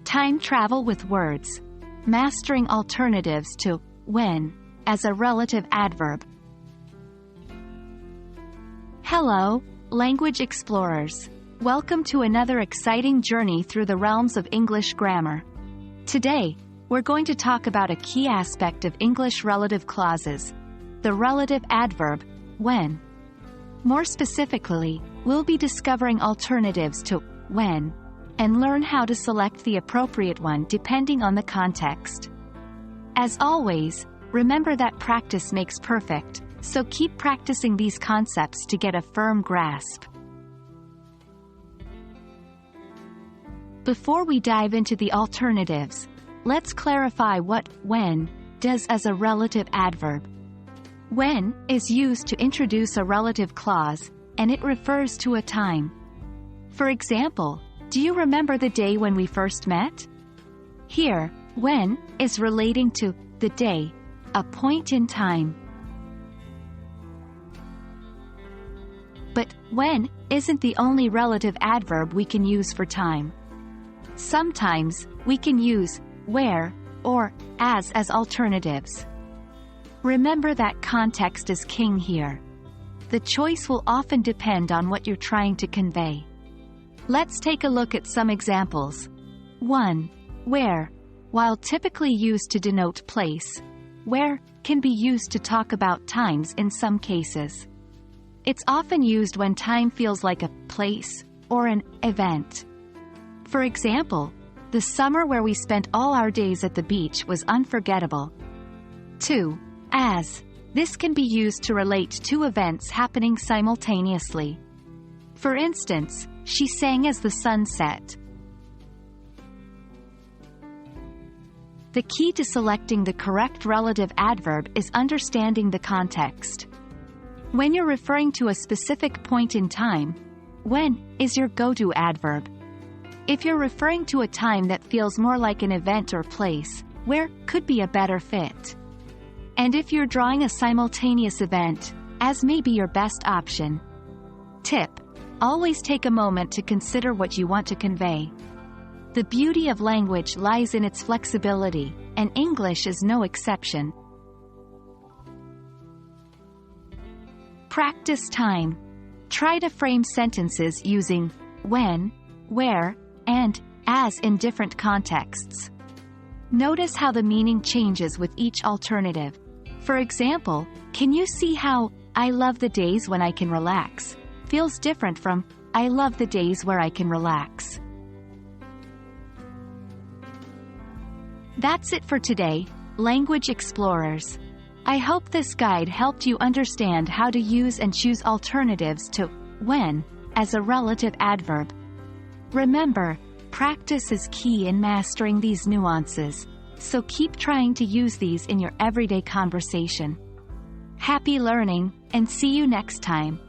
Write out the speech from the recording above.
Time travel with words. Mastering alternatives to when as a relative adverb. Hello, language explorers. Welcome to another exciting journey through the realms of English grammar. Today, we're going to talk about a key aspect of English relative clauses, the relative adverb, when. More specifically, we'll be discovering alternatives to when, and learn how to select the appropriate one depending on the context. As always, remember that practice makes perfect, so keep practicing these concepts to get a firm grasp. Before we dive into the alternatives, let's clarify what when does as a relative adverb. When is used to introduce a relative clause, and it refers to a time. For example, do you remember the day when we first met? Here, when is relating to the day, a point in time. But when isn't the only relative adverb we can use for time. Sometimes, we can use where or as alternatives. Remember that context is king here. The choice will often depend on what you're trying to convey. Let's take a look at some examples. 1. Where. While typically used to denote place, where can be used to talk about times in some cases. It's often used when time feels like a place or an event. For example, the summer where we spent all our days at the beach was unforgettable. 2. As. This can be used to relate two events happening simultaneously. For instance, she sang as the sun set. The key to selecting the correct relative adverb is understanding the context. When you're referring to a specific point in time, when is your go-to adverb. If you're referring to a time that feels more like an event or place, where could be a better fit. And if you're drawing a simultaneous event, as may be your best option. Tip: always take a moment to consider what you want to convey. The beauty of language lies in its flexibility, and English is no exception. Practice time. Try to frame sentences using when, where, and as in different contexts. Notice how the meaning changes with each alternative. For example, can you see how "I love the days when I can relax" feels different from "I love the days where I can relax"? That's it for today, language explorers. I hope this guide helped you understand how to use and choose alternatives to when as a relative adverb. Remember, practice is key in mastering these nuances, so keep trying to use these in your everyday conversation. Happy learning, and see you next time.